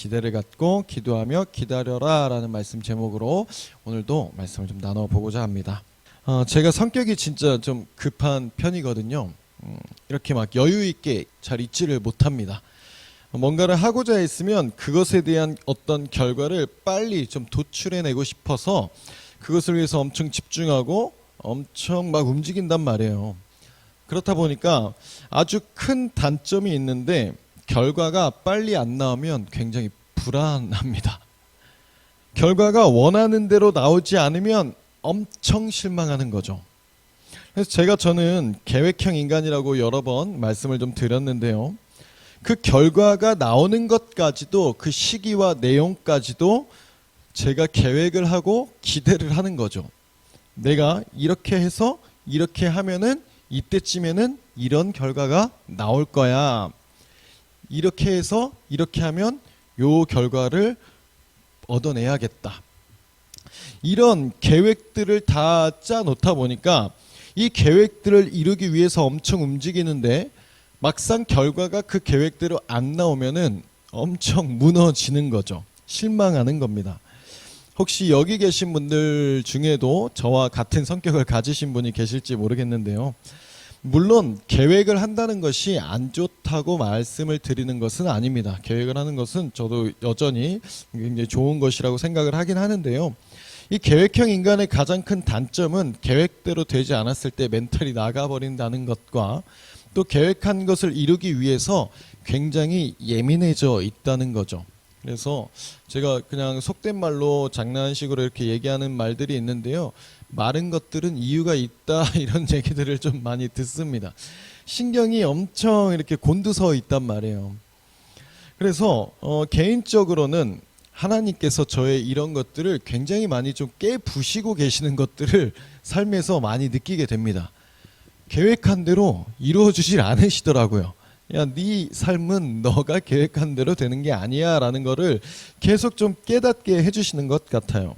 기대를 갖고 기도하며 기다려라 라는 말씀 제목으로 오늘도 말씀을 좀 나눠보고자 합니다. 제가 성격이 진짜 좀 급한 편이거든요. 이렇게 막 여유 있게 잘 있지를 못합니다. 뭔가를 하고자 했으면 그것에 대한 어떤 결과를 빨리 좀 도출해내고 싶어서 그것을 위해서 엄청 집중하고 엄청 막 움직인단 말이에요. 그렇다 보니까 아주 큰 단점이 있는데 결과가 빨리 안 나오면 굉장히 불안합니다. 결과가 원하는 대로 나오지 않으면 엄청 실망하는 거죠. 그래서 저는 계획형 인간이라고 여러 번 말씀을 좀 드렸는데요. 그 결과가 나오는 것까지도 그 시기와 내용까지도 제가 계획을 하고 기대를 하는 거죠. 내가 이렇게 해서 이렇게 하면은 이때쯤에는 이런 결과가 나올 거야. 이렇게 해서 이렇게 하면 요 결과를 얻어내야겠다. 이런 계획들을 다 짜놓다 보니까 이 계획들을 이루기 위해서 엄청 움직이는데 막상 결과가 그 계획대로 안 나오면은 엄청 무너지는 거죠. 실망하는 겁니다. 혹시 여기 계신 분들 중에도 저와 같은 성격을 가지신 분이 계실지 모르겠는데요. 물론 계획을 한다는 것이 안 좋다고 말씀을 드리는 것은 아닙니다. 계획을 하는 것은 저도 여전히 굉장히 좋은 것이라고 생각을 하긴 하는데요. 이 계획형 인간의 가장 큰 단점은 계획대로 되지 않았을 때 멘탈이 나가버린다는 것과 또 계획한 것을 이루기 위해서 굉장히 예민해져 있다는 거죠. 그래서 제가 그냥 속된 말로 장난식으로 이렇게 얘기하는 말들이 있는데요. 마른 것들은 이유가 있다 이런 얘기들을 좀 많이 듣습니다. 신경이 엄청 이렇게 곤두서 있단 말이에요. 그래서 개인적으로는 하나님께서 저의 이런 것들을 굉장히 많이 좀 깨부시고 계시는 것들을 삶에서 많이 느끼게 됩니다. 계획한 대로 이루어지질 않으시더라고요. 야, 네 삶은 너가 계획한 대로 되는 게 아니야 라는 거를 계속 좀 깨닫게 해주시는 것 같아요.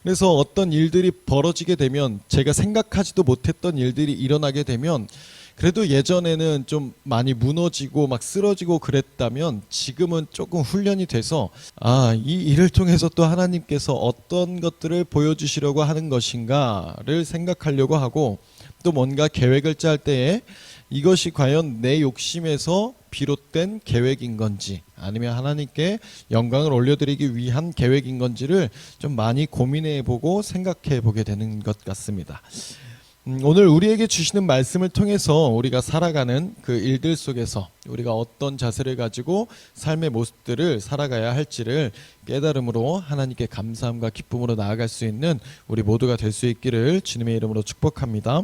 그래서 어떤 일들이 벌어지게 되면 제가 생각하지도 못했던 일들이 일어나게 되면 그래도 예전에는 좀 많이 무너지고 막 쓰러지고 그랬다면 지금은 조금 훈련이 돼서 이 일을 통해서 또 하나님께서 어떤 것들을 보여주시려고 하는 것인가를 생각하려고 하고 또 뭔가 계획을 짤 때에 이것이 과연 내 욕심에서 비롯된 계획인 건지 아니면 하나님께 영광을 올려드리기 위한 계획인 건지를 좀 많이 고민해보고 생각해보게 되는 것 같습니다. 오늘 우리에게 주시는 말씀을 통해서 우리가 살아가는 그 일들 속에서 우리가 어떤 자세를 가지고 삶의 모습들을 살아가야 할지를 깨달음으로 하나님께 감사함과 기쁨으로 나아갈 수 있는 우리 모두가 될 수 있기를 주님의 이름으로 축복합니다.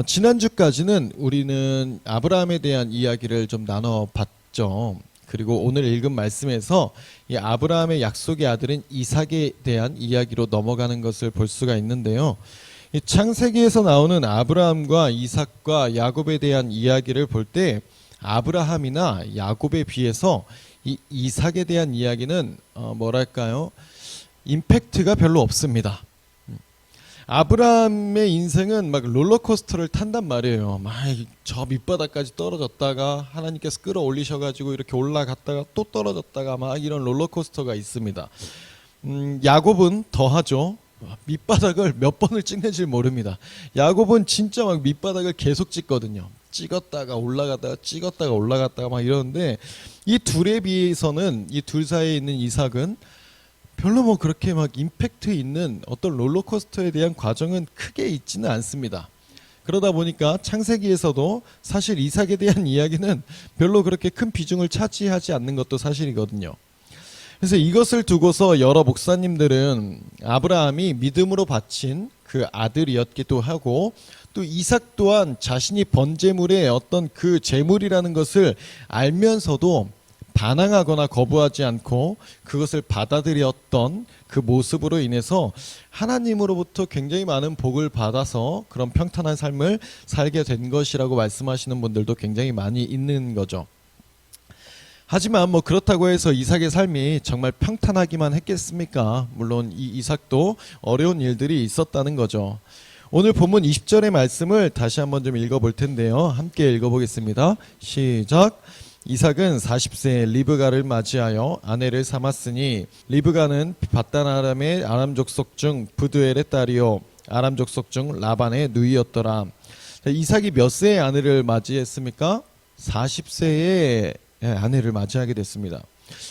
지난주까지는 우리는 아브라함에 대한 이야기를 좀 나눠봤죠. 그리고 오늘 읽은 말씀에서 이 아브라함의 약속의 아들인 이삭에 대한 이야기로 넘어가는 것을 볼 수가 있는데요. 이 창세기에서 나오는 아브라함과 이삭과 야곱에 대한 이야기를 볼 때 아브라함이나 야곱에 비해서 이 이삭에 대한 이야기는 뭐랄까요? 임팩트가 별로 없습니다. 아브라함의 인생은 막 롤러코스터를 탄단 말이에요. 막 저 밑바닥까지 떨어졌다가 하나님께서 끌어올리셔가지고 이렇게 올라갔다가 또 떨어졌다가 막 이런 롤러코스터가 있습니다. 야곱은 더하죠. 밑바닥을 몇 번을 찍는지 모릅니다. 야곱은 진짜 막 밑바닥을 계속 찍거든요. 찍었다가 올라갔다가 찍었다가 올라갔다가 막 이러는데 이 둘에 비해서는 이 둘 사이에 있는 이삭은 별로 뭐 그렇게 막 임팩트 있는 어떤 롤러코스터에 대한 과정은 크게 있지는 않습니다. 그러다 보니까 창세기에서도 사실 이삭에 대한 이야기는 별로 그렇게 큰 비중을 차지하지 않는 것도 사실이거든요. 그래서 이것을 두고서 여러 목사님들은 아브라함이 믿음으로 바친 그 아들이었기도 하고 또 이삭 또한 자신이 번 재물의 어떤 그 재물이라는 것을 알면서도 반항하거나 거부하지 않고 그것을 받아들였던 그 모습으로 인해서 하나님으로부터 굉장히 많은 복을 받아서 그런 평탄한 삶을 살게 된 것이라고 말씀하시는 분들도 굉장히 많이 있는 거죠. 하지만 뭐 그렇다고 해서 이삭의 삶이 정말 평탄하기만 했겠습니까? 물론 이 이삭도 어려운 일들이 있었다는 거죠. 오늘 본문 20절의 말씀을 다시 한번 좀 읽어볼 텐데요. 함께 읽어보겠습니다. 시작. 이삭은 40세에 리브가를 맞이하여 아내를 삼았으니 리브가는 밧단 아람의 아람 족속 중 부두엘의 딸이요 아람 족속 중 라반의 누이였더라. 이삭이 몇 세에 아내를 맞이했습니까? 40세에 아내를 맞이하게 됐습니다.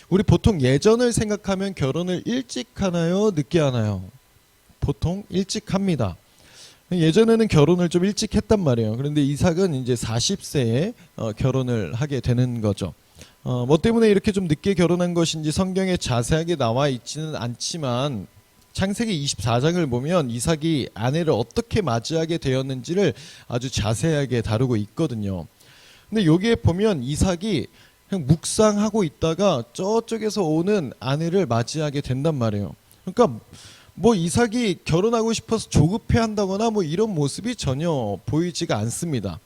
우리 보통 예전을 생각하면 결혼을 일찍 하나요? 늦게 하나요? 보통 일찍 합니다. 예전에는 결혼을 좀 일찍 했단 말이에요. 그런데 이삭은 이제 40세에 결혼을 하게 되는 거죠. 뭐 때문에 이렇게 좀 늦게 결혼한 것인지 성경에 자세하게 나와 있지는 않지만 창세기 24장을 보면 이삭이 아내를 어떻게 맞이하게 되었는지를 아주 자세하게 다루고 있거든요. 근데 여기에 보면 이삭이 그냥 묵상하고 있다가 저쪽에서 오는 아내를 맞이하게 된단 말이에요. 그러니까 뭐 이삭이 결혼하고 싶어서 조급해한다거나 뭐 이런 모습이 전혀 보이지가 않습니다.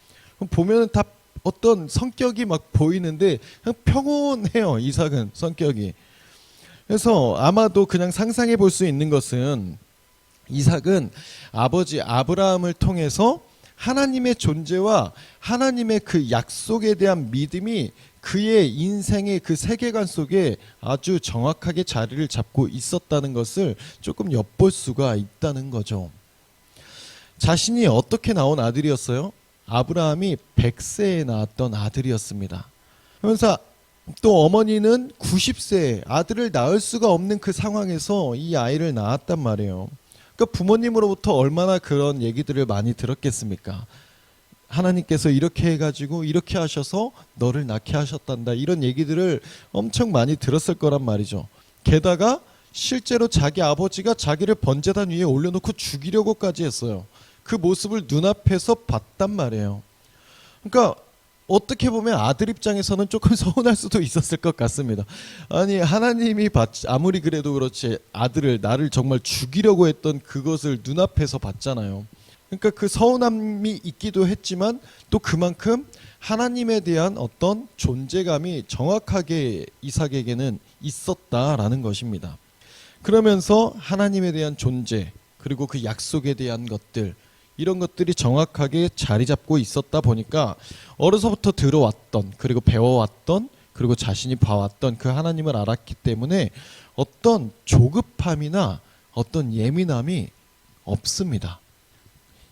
보면은 다 어떤 성격이 막 보이는데 그냥 평온해요. 이삭은 성격이. 그래서 아마도 그냥 상상해 볼 수 있는 것은 이삭은 아버지 아브라함을 통해서 하나님의 존재와 하나님의 그 약속에 대한 믿음이 그의 인생의 그 세계관 속에 아주 정확하게 자리를 잡고 있었다는 것을 조금 엿볼 수가 있다는 거죠. 자신이 어떻게 나온 아들이었어요? 아브라함이 100세에 낳았던 아들이었습니다. 그러면서 또 어머니는 90세에 아들을 낳을 수가 없는 그 상황에서 이 아이를 낳았단 말이에요. 그러니까 부모님으로부터 얼마나 그런 얘기들을 많이 들었겠습니까? 하나님께서 이렇게 해가지고 이렇게 하셔서 너를 낳게 하셨단다, 이런 얘기들을 엄청 많이 들었을 거란 말이죠. 게다가 실제로 자기 아버지가 자기를 번제단 위에 올려놓고 죽이려고까지 했어요. 그 모습을 눈앞에서 봤단 말이에요. 그러니까 어떻게 보면 아들 입장에서는 조금 서운할 수도 있었을 것 같습니다. 아니 하나님이 아무리 그래도 그렇지 아들을 나를 정말 죽이려고 했던 그것을 눈앞에서 봤잖아요. 그러니까 그 서운함이 있기도 했지만 또 그만큼 하나님에 대한 어떤 존재감이 정확하게 이삭에게는 있었다라는 것입니다. 그러면서 하나님에 대한 존재 그리고 그 약속에 대한 것들, 이런 것들이 정확하게 자리 잡고 있었다 보니까 어려서부터 들어왔던 그리고 배워왔던 그리고 자신이 봐왔던 그 하나님을 알았기 때문에 어떤 조급함이나 어떤 예민함이 없습니다.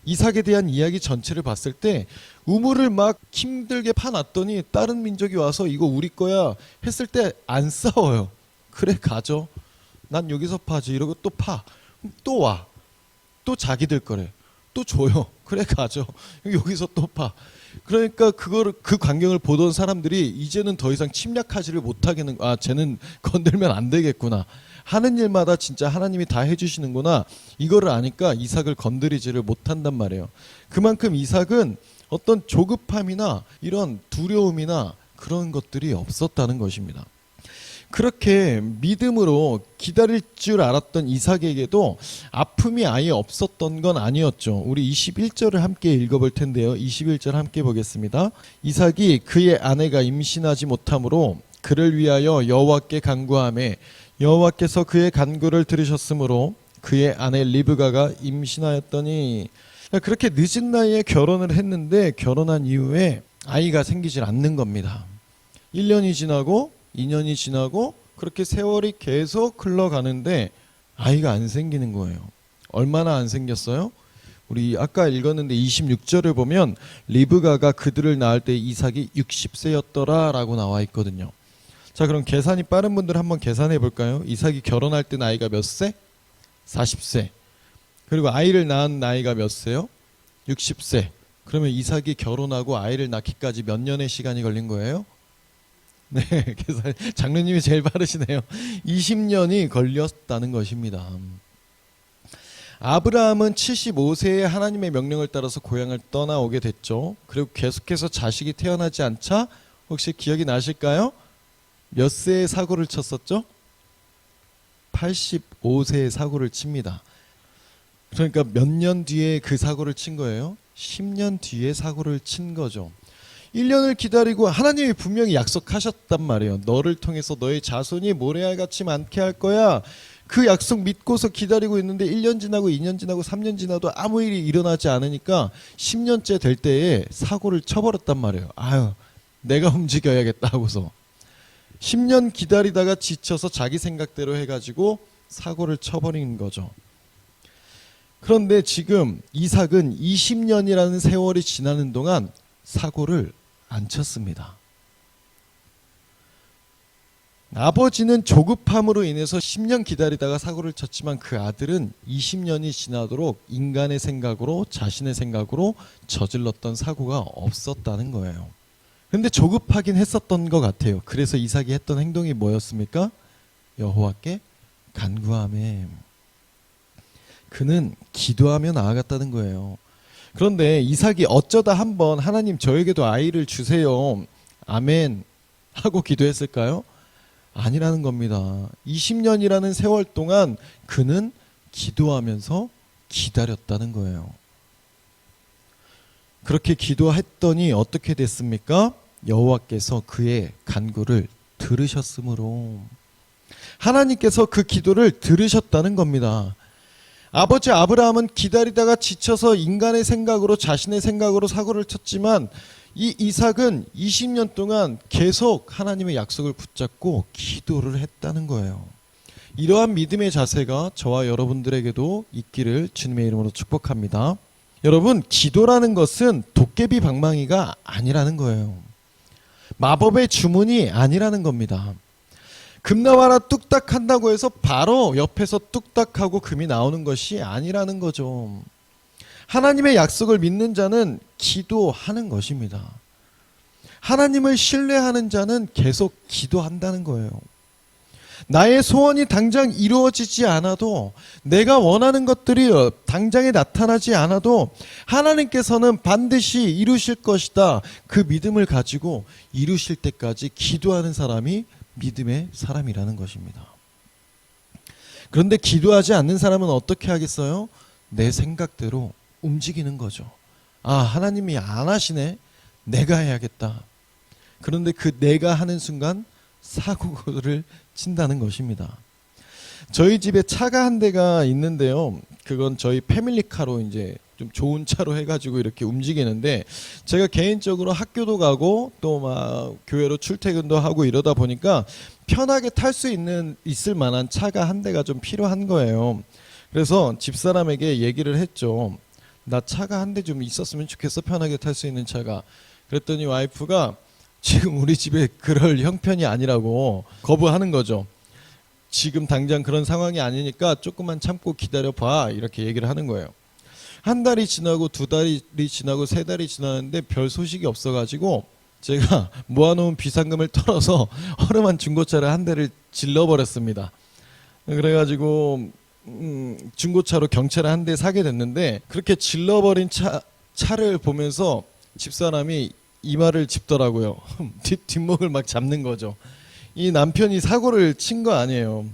이삭에 대한 이야기 전체를 봤을 때 우물을 막 힘들게 파놨더니 다른 민족이 와서 이거 우리 거야 했을 때 안 싸워요. 그래 가져. 난 여기서 파지. 이러고 또 파. 또 와. 또 자기들 거래. 또 줘요. 그래 가져. 여기서 또 파. 그러니까 그 광경을 보던 사람들이 이제는 더 이상 침략하지를 못하겠는, 쟤는 건들면 안 되겠구나. 하는 일마다 진짜 하나님이 다 해주시는구나. 이거를 아니까 이삭을 건드리지를 못한단 말이에요. 그만큼 이삭은 어떤 조급함이나 이런 두려움이나 그런 것들이 없었다는 것입니다. 그렇게 믿음으로 기다릴 줄 알았던 이삭에게도 아픔이 아예 없었던 건 아니었죠. 우리 21절을 함께 읽어볼 텐데요. 21절 함께 보겠습니다. 이삭이 그의 아내가 임신하지 못하므로 그를 위하여 여호와께 간구하매 여호와께서 그의 간구를 들으셨으므로 그의 아내 리브가가 임신하였더니, 그렇게 늦은 나이에 결혼을 했는데 결혼한 이후에 아이가 생기질 않는 겁니다. 1년이 지나고 2년이 지나고 그렇게 세월이 계속 흘러가는데 아이가 안 생기는 거예요. 얼마나 안 생겼어요? 우리 아까 읽었는데 26절을 보면 리브가가 그들을 낳을 때 이삭이 60세였더라 라고 나와 있거든요. 자, 그럼 계산이 빠른 분들 한번 계산해 볼까요? 이삭이 결혼할 때 나이가 몇 세? 40세. 그리고 아이를 낳은 나이가 몇 세요? 60세. 그러면 이삭이 결혼하고 아이를 낳기까지 몇 년의 시간이 걸린 거예요? 네, 계산 장로님이 제일 빠르시네요. 20년이 걸렸다는 것입니다. 아브라함은 75세에 하나님의 명령을 따라서 고향을 떠나오게 됐죠. 그리고 계속해서 자식이 태어나지 않자 혹시 기억이 나실까요? 몇 세에 사고를 쳤었죠? 85세에 사고를 칩니다. 그러니까 몇 년 뒤에 그 사고를 친 거예요? 10년 뒤에 사고를 친 거죠. 1년을 기다리고 하나님이 분명히 약속하셨단 말이에요. 너를 통해서 너의 자손이 모래알같이 많게 할 거야. 그 약속 믿고서 기다리고 있는데 1년 지나고 2년 지나고 3년 지나도 아무 일이 일어나지 않으니까 10년째 될 때에 사고를 쳐버렸단 말이에요. 아유, 내가 움직여야겠다 하고서 10년 기다리다가 지쳐서 자기 생각대로 해가지고 사고를 쳐버린 거죠. 그런데 지금 이삭은 20년이라는 세월이 지나는 동안 사고를 안 쳤습니다. 아버지는 조급함으로 인해서 10년 기다리다가 사고를 쳤지만 그 아들은 20년이 지나도록 인간의 생각으로, 자신의 생각으로 저질렀던 사고가 없었다는 거예요. 그런데 조급하긴 했었던 것 같아요. 그래서 이삭이 했던 행동이 뭐였습니까? 여호와께 간구하며 그는 기도하며 나아갔다는 거예요. 그런데 이삭이 어쩌다 한번 하나님 저에게도 아이를 주세요, 아멘 하고 기도했을까요? 아니라는 겁니다. 20년이라는 세월 동안 그는 기도하면서 기다렸다는 거예요. 그렇게 기도했더니 어떻게 됐습니까? 여호와께서 그의 간구를 들으셨으므로, 하나님께서 그 기도를 들으셨다는 겁니다. 아버지 아브라함은 기다리다가 지쳐서 인간의 생각으로, 자신의 생각으로 사고를 쳤지만 이 이삭은 20년 동안 계속 하나님의 약속을 붙잡고 기도를 했다는 거예요. 이러한 믿음의 자세가 저와 여러분들에게도 있기를 주님의 이름으로 축복합니다. 여러분, 기도라는 것은 도깨비 방망이가 아니라는 거예요. 마법의 주문이 아니라는 겁니다. 금 나와라 뚝딱 한다고 해서 바로 옆에서 뚝딱하고 금이 나오는 것이 아니라는 거죠. 하나님의 약속을 믿는 자는 기도하는 것입니다. 하나님을 신뢰하는 자는 계속 기도한다는 거예요. 나의 소원이 당장 이루어지지 않아도, 내가 원하는 것들이 당장에 나타나지 않아도 하나님께서는 반드시 이루실 것이다, 그 믿음을 가지고 이루실 때까지 기도하는 사람이 믿음의 사람이라는 것입니다. 그런데 기도하지 않는 사람은 어떻게 하겠어요? 내 생각대로 움직이는 거죠. 아, 하나님이 안 하시네, 내가 해야겠다. 그런데 그 내가 하는 순간 사고를 친다는 것입니다. 저희 집에 차가 한 대가 있는데요, 그건 저희 패밀리카로 이제 좀 좋은 차로 해가지고 이렇게 움직이는데, 제가 개인적으로 학교도 가고 또 막 교회로 출퇴근도 하고 이러다 보니까 편하게 탈 수 있을 만한 차가 한 대가 좀 필요한 거예요. 그래서 집사람에게 얘기를 했죠. 나 차가 한 대 좀 있었으면 좋겠어, 편하게 탈 수 있는 차가. 그랬더니 와이프가 지금 우리 집에 그럴 형편이 아니라고 거부하는 거죠. 지금 당장 그런 상황이 아니니까 조금만 참고 기다려봐, 이렇게 얘기를 하는 거예요. 한 달이 지나고 두 달이 지나고 세 달이 지나는데 별 소식이 없어가지고 제가 모아놓은 비상금을 털어서 허름한 중고차를 한 대를 질러버렸습니다. 그래가지고 중고차로 경차를 한 대 사게 됐는데, 그렇게 질러버린 차를 보면서 집사람이 이마를 짚더라고요. 뒷목을 막 잡는 거죠. 이 남편이 사고를 친 거 아니에요.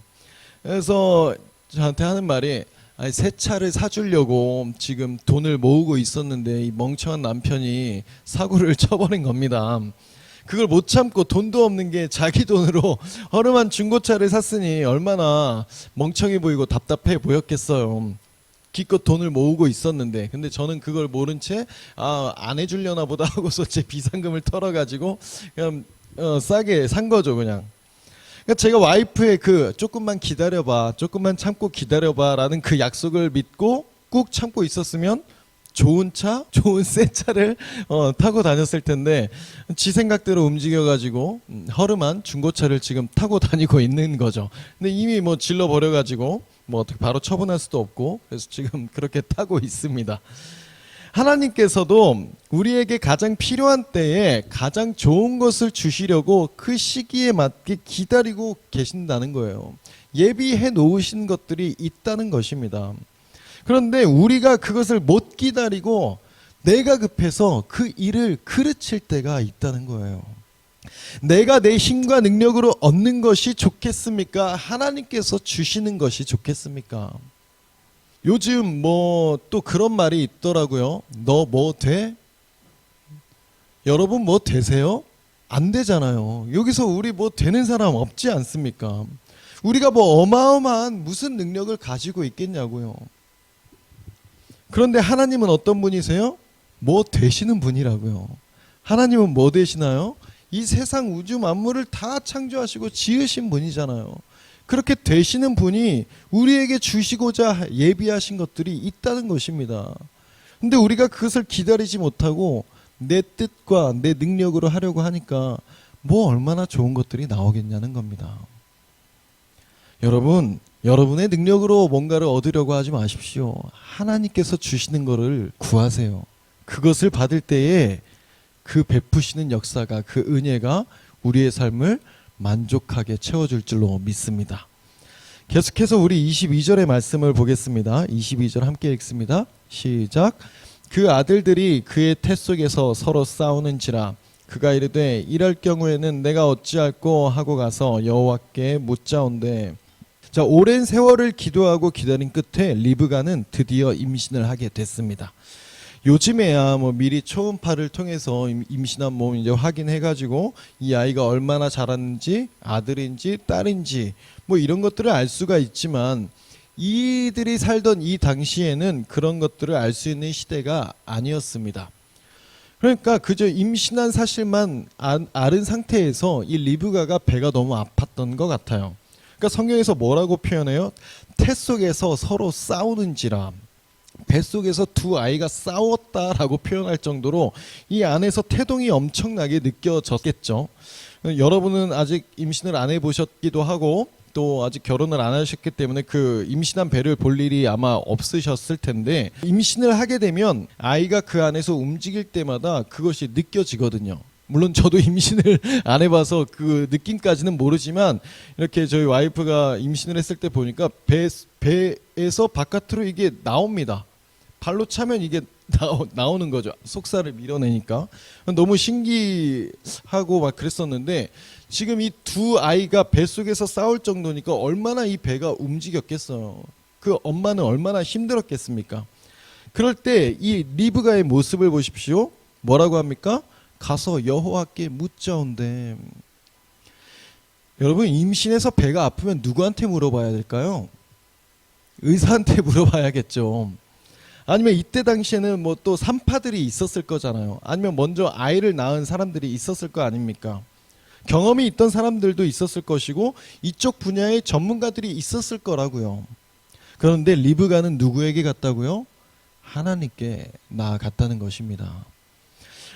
그래서 저한테 하는 말이, 아니, 새 차를 사주려고 지금 돈을 모으고 있었는데 이 멍청한 남편이 사고를 쳐버린 겁니다. 그걸 못 참고 돈도 없는 게 자기 돈으로 허름한 중고차를 샀으니 얼마나 멍청해 보이고 답답해 보였겠어요. 기껏 돈을 모으고 있었는데, 근데 저는 그걸 모른 채 안 해주려나 보다 하고서 제 비상금을 털어가지고 그냥 싸게 산 거죠, 그냥. 그러니까 제가 와이프의 그 조금만 기다려봐, 조금만 참고 기다려봐 라는 그 약속을 믿고 꾹 참고 있었으면 좋은 차, 좋은 새 차를 타고 다녔을 텐데, 지 생각대로 움직여가지고 허름한 중고차를 지금 타고 다니고 있는 거죠. 근데 이미 뭐 질러버려가지고 뭐 어떻게 바로 처분할 수도 없고, 그래서 지금 그렇게 타고 있습니다. 하나님께서도 우리에게 가장 필요한 때에 가장 좋은 것을 주시려고 그 시기에 맞게 기다리고 계신다는 거예요. 예비해 놓으신 것들이 있다는 것입니다. 그런데 우리가 그것을 못 기다리고 내가 급해서 그 일을 그르칠 때가 있다는 거예요. 내가 내 힘과 능력으로 얻는 것이 좋겠습니까? 하나님께서 주시는 것이 좋겠습니까? 요즘 뭐 또 그런 말이 있더라고요. 너 뭐 돼? 여러분 뭐 되세요? 안 되잖아요. 여기서 우리 뭐 되는 사람 없지 않습니까? 우리가 뭐 어마어마한 무슨 능력을 가지고 있겠냐고요. 그런데 하나님은 어떤 분이세요? 뭐 되시는 분이라고요. 하나님은 뭐 되시나요? 이 세상 우주 만물을 다 창조하시고 지으신 분이잖아요. 그렇게 되시는 분이 우리에게 주시고자 예비하신 것들이 있다는 것입니다. 근데 우리가 그것을 기다리지 못하고 내 뜻과 내 능력으로 하려고 하니까 뭐 얼마나 좋은 것들이 나오겠냐는 겁니다. 여러분, 여러분의 능력으로 뭔가를 얻으려고 하지 마십시오. 하나님께서 주시는 것을 구하세요. 그것을 받을 때에 그 베푸시는 역사가, 그 은혜가 우리의 삶을 만족하게 채워줄 줄로 믿습니다. 계속해서 우리 22절의 말씀을 보겠습니다. 22절 함께 읽습니다. 시작. 그 아들들이 그의 태 속에서 서로 싸우는지라 그가 이르되 이럴 경우에는 내가 어찌할꼬 하고 가서 여호와께 묻자온대. 자, 오랜 세월을 기도하고 기다린 끝에 리브가는 드디어 임신을 하게 됐습니다. 요즘에야 뭐 미리 초음파를 통해서 임신한 몸 이제 확인해가지고 이 아이가 얼마나 자랐는지, 아들인지 딸인지 뭐 이런 것들을 알 수가 있지만, 이들이 살던 이 당시에는 그런 것들을 알 수 있는 시대가 아니었습니다. 그러니까 그저 임신한 사실만 아는 상태에서 이 리브가가 배가 너무 아팠던 것 같아요. 그러니까 성경에서 뭐라고 표현해요? 태 속에서 서로 싸우는지라. 뱃속에서 두 아이가 싸웠다라고 표현할 정도로 이 안에서 태동이 엄청나게 느껴졌겠죠. 여러분은 아직 임신을 안 해보셨기도 하고 또 아직 결혼을 안 하셨기 때문에 그 임신한 배를 볼 일이 아마 없으셨을 텐데, 임신을 하게 되면 아이가 그 안에서 움직일 때마다 그것이 느껴지거든요. 물론 저도 임신을 안 해봐서 그 느낌까지는 모르지만, 이렇게 저희 와이프가 임신을 했을 때 보니까 배에서 바깥으로 이게 나옵니다. 발로 차면 이게 나오는 거죠. 속살을 밀어내니까. 너무 신기하고 막 그랬었는데, 지금 이 두 아이가 뱃속에서 싸울 정도니까 얼마나 이 배가 움직였겠어요. 그 엄마는 얼마나 힘들었겠습니까? 그럴 때 이 리브가의 모습을 보십시오. 뭐라고 합니까? 가서 여호와께 묻자온대. 여러분, 임신해서 배가 아프면 누구한테 물어봐야 될까요? 의사한테 물어봐야겠죠. 아니면 이때 당시에는 뭐 또 산파들이 있었을 거잖아요. 아니면 먼저 아이를 낳은 사람들이 있었을 거 아닙니까? 경험이 있던 사람들도 있었을 것이고 이쪽 분야의 전문가들이 있었을 거라고요. 그런데 리브가는 누구에게 갔다고요? 하나님께 나아갔다는 것입니다.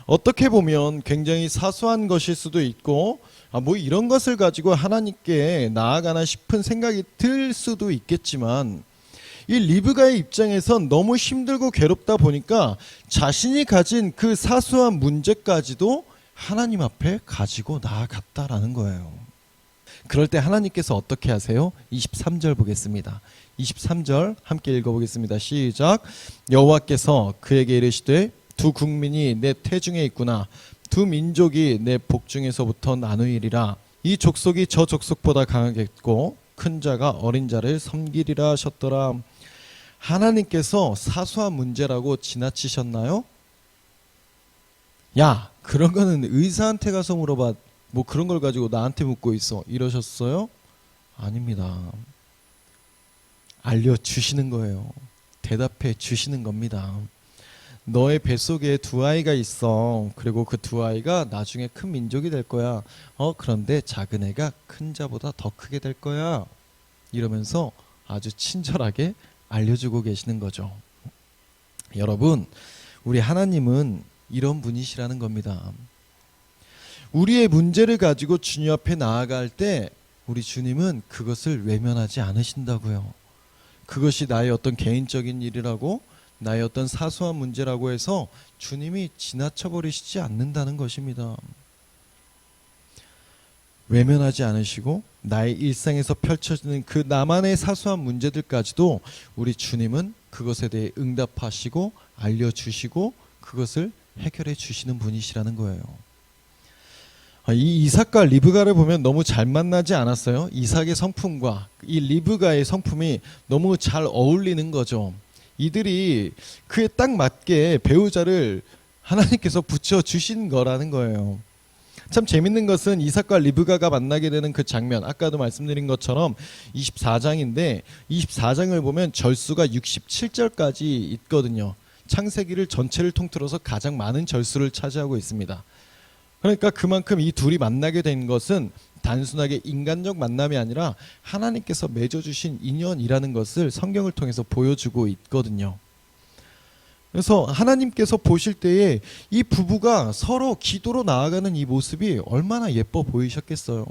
어떻게 보면 굉장히 사소한 것일 수도 있고, 뭐 이런 것을 가지고 하나님께 나아가나 싶은 생각이 들 수도 있겠지만, 이 리브가의 입장에선 너무 힘들고 괴롭다 보니까 자신이 가진 그 사소한 문제까지도 하나님 앞에 가지고 나아갔다라는 거예요. 그럴 때 하나님께서 어떻게 하세요? 23절 보겠습니다. 23절 함께 읽어보겠습니다. 시작. 여호와께서 그에게 이르시되 두 국민이 내 태중에 있구나. 두 민족이 내 복중에서부터 나누이리라. 이 족속이 저 족속보다 강하겠고 큰 자가 어린 자를 섬기리라 하셨더라. 하나님께서 사소한 문제라고 지나치셨나요? 야, 그런 거는 의사한테 가서 물어봐. 뭐 그런 걸 가지고 나한테 묻고 있어. 이러셨어요? 아닙니다. 알려주시는 거예요. 대답해 주시는 겁니다. 너의 뱃속에 두 아이가 있어. 그리고 그 두 아이가 나중에 큰 민족이 될 거야. 그런데 작은 애가 큰 자보다 더 크게 될 거야. 이러면서 아주 친절하게 알려주고 계시는 거죠. 여러분, 우리 하나님은 이런 분이시라는 겁니다. 우리의 문제를 가지고 주님 앞에 나아갈 때 우리 주님은 그것을 외면하지 않으신다고요. 그것이 나의 어떤 개인적인 일이라고, 나의 어떤 사소한 문제라고 해서 주님이 지나쳐 버리시지 않는다는 것입니다. 외면하지 않으시고 나의 일상에서 펼쳐지는 그 나만의 사소한 문제들까지도 우리 주님은 그것에 대해 응답하시고 알려주시고 그것을 해결해 주시는 분이시라는 거예요. 이 이삭과 리브가를 보면 너무 잘 만나지 않았어요? 이삭의 성품과 이 리브가의 성품이 너무 잘 어울리는 거죠. 이들이 그에 딱 맞게 배우자를 하나님께서 붙여주신 거라는 거예요. 참 재밌는 것은 이삭과 리브가가 만나게 되는 그 장면, 아까도 말씀드린 것처럼 24장인데 24장을 보면 절수가 67절까지 있거든요. 창세기를 전체를 통틀어서 가장 많은 절수를 차지하고 있습니다. 그러니까 그만큼 이 둘이 만나게 된 것은 단순하게 인간적 만남이 아니라 하나님께서 맺어주신 인연이라는 것을 성경을 통해서 보여주고 있거든요. 그래서 하나님께서 보실 때에 이 부부가 서로 기도로 나아가는 이 모습이 얼마나 예뻐 보이셨겠어요.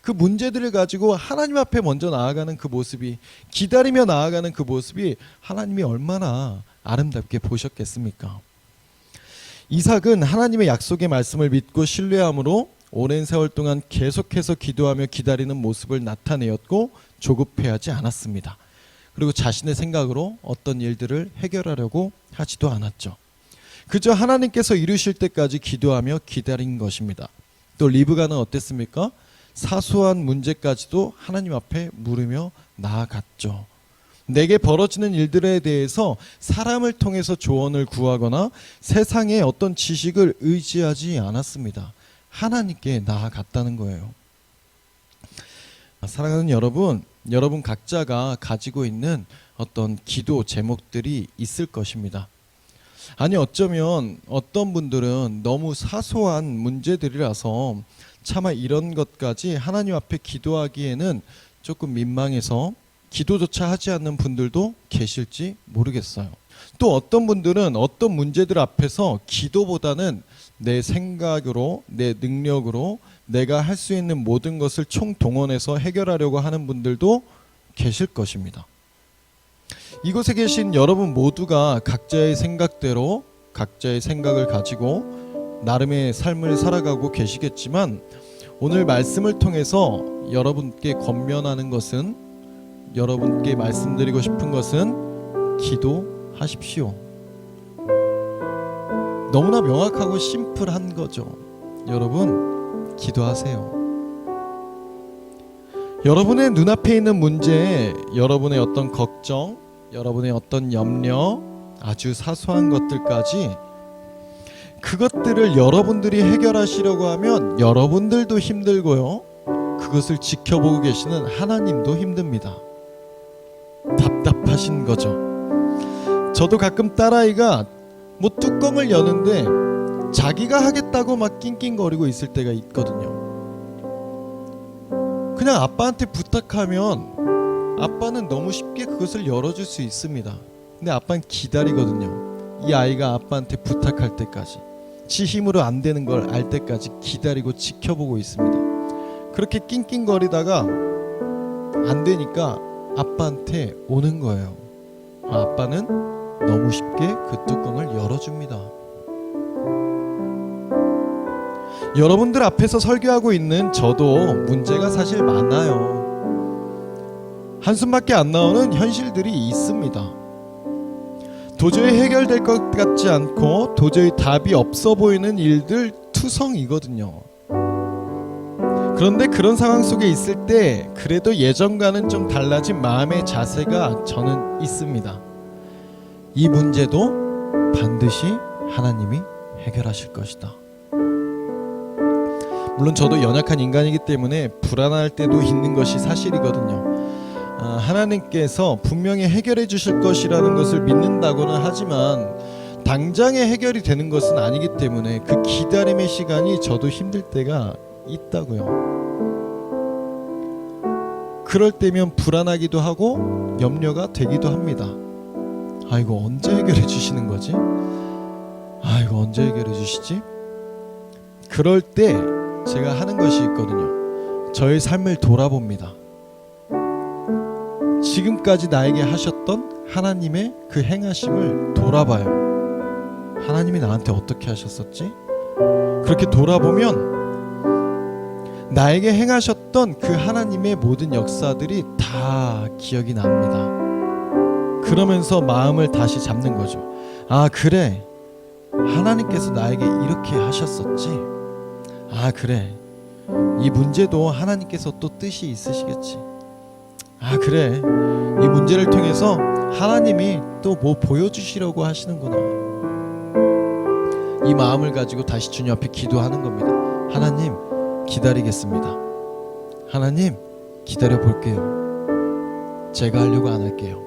그 문제들을 가지고 하나님 앞에 먼저 나아가는 그 모습이, 기다리며 나아가는 그 모습이 하나님이 얼마나 아름답게 보셨겠습니까? 이삭은 하나님의 약속의 말씀을 믿고 신뢰함으로 오랜 세월 동안 계속해서 기도하며 기다리는 모습을 나타내었고 조급해하지 않았습니다. 그리고 자신의 생각으로 어떤 일들을 해결하려고 하지도 않았죠. 그저 하나님께서 이루실 때까지 기도하며 기다린 것입니다. 또 리브가는 어땠습니까? 사소한 문제까지도 하나님 앞에 물으며 나아갔죠. 내게 벌어지는 일들에 대해서 사람을 통해서 조언을 구하거나 세상의 어떤 지식을 의지하지 않았습니다. 하나님께 나아갔다는 거예요. 사랑하는 여러분, 여러분 각자가 가지고 있는 어떤 기도 제목들이 있을 것입니다. 아니 어쩌면 어떤 분들은 너무 사소한 문제들이라서 차마 이런 것까지 하나님 앞에 기도하기에는 조금 민망해서 기도조차 하지 않는 분들도 계실지 모르겠어요. 또 어떤 분들은 어떤 문제들 앞에서 기도보다는 내 생각으로, 내 능력으로 내가 할 수 있는 모든 것을 총동원해서 해결하려고 하는 분들도 계실 것입니다. 이곳에 계신 여러분 모두가 각자의 생각대로 각자의 생각을 가지고 나름의 삶을 살아가고 계시겠지만 오늘 말씀을 통해서 여러분께 권면하는 것은, 여러분께 말씀드리고 싶은 것은 기도하십시오. 너무나 명확하고 심플한 거죠. 여러분 기도하세요. 여러분의 눈앞에 있는 문제, 여러분의 어떤 걱정, 여러분의 어떤 염려, 아주 사소한 것들까지 그것들을 여러분들이 해결하시려고 하면 여러분들도 힘들고요. 그것을 지켜보고 계시는 하나님도 힘듭니다. 답답하신 거죠. 저도 가끔 딸아이가 뭐 뚜껑을 여는데 자기가 하겠다고 막 낑낑거리고 있을 때가 있거든요. 그냥 아빠한테 부탁하면 아빠는 너무 쉽게 그것을 열어줄 수 있습니다. 근데 아빠는 기다리거든요. 이 아이가 아빠한테 부탁할 때까지, 지 힘으로 안 되는 걸 알 때까지 기다리고 지켜보고 있습니다. 그렇게 낑낑거리다가 안 되니까 아빠한테 오는 거예요. 아빠는 너무 쉽게 그 뚜껑을 열어줍니다. 여러분들 앞에서 설교하고 있는 저도 문제가 사실 많아요. 한숨밖에 안 나오는 현실들이 있습니다. 도저히 해결될 것 같지 않고 도저히 답이 없어 보이는 일들 투성이거든요. 그런데 그런 상황 속에 있을 때 그래도 예전과는 좀 달라진 마음의 자세가 저는 있습니다. 이 문제도 반드시 하나님이 해결하실 것이다. 물론 저도 연약한 인간이기 때문에 불안할 때도 있는 것이 사실이거든요. 하나님께서 분명히 해결해 주실 것이라는 것을 믿는다고는 하지만 당장에 해결이 되는 것은 아니기 때문에 그 기다림의 시간이 저도 힘들 때가 있다고요. 그럴 때면 불안하기도 하고 염려가 되기도 합니다. 이거 언제 해결해 주시는 거지? 이거 언제 해결해 주시지? 그럴 때 제가 하는 것이 있거든요. 저의 삶을 돌아봅니다. 지금까지 나에게 하셨던 하나님의 그 행하심을 돌아봐요. 하나님이 나한테 어떻게 하셨었지? 그렇게 돌아보면 나에게 행하셨던 그 하나님의 모든 역사들이 다 기억이 납니다. 그러면서 마음을 다시 잡는 거죠. 그래, 하나님께서 나에게 이렇게 하셨었지. 그래, 이 문제도 하나님께서 또 뜻이 있으시겠지. 그래, 이 문제를 통해서 하나님이 또 뭐 보여주시려고 하시는구나. 이 마음을 가지고 다시 주님 앞에 기도하는 겁니다. 하나님 기다리겠습니다. 하나님 기다려 볼게요. 제가 하려고 안 할게요.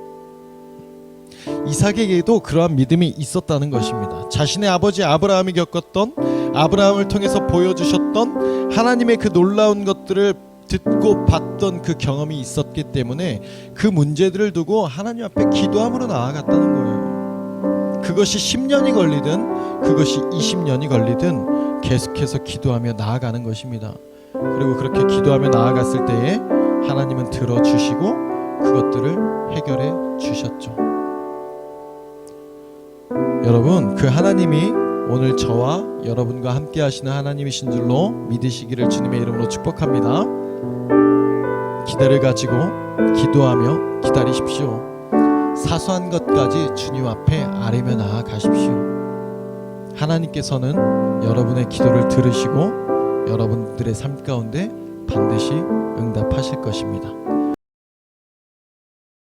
이 이삭에게도 그러한 믿음이 있었다는 것입니다. 자신의 아버지 아브라함이 겪었던, 아브라함을 통해서 보여주셨던 하나님의 그 놀라운 것들을 듣고 봤던 그 경험이 있었기 때문에 그 문제들을 두고 하나님 앞에 기도함으로 나아갔다는 거예요. 그것이 10년이 걸리든 그것이 20년이 걸리든 계속해서 기도하며 나아가는 것입니다. 그리고 그렇게 기도하며 나아갔을 때에 하나님은 들어주시고 그것들을 해결해 주셨죠. 여러분, 그 하나님이 오늘 저와 여러분과 함께 하시는 하나님이신 줄로 믿으시기를 주님의 이름으로 축복합니다. 기대를 가지고 기도하며 기다리십시오. 사소한 것까지 주님 앞에 아뢰며 나아가십시오. 하나님께서는 여러분의 기도를 들으시고 여러분들의 삶 가운데 반드시 응답하실 것입니다.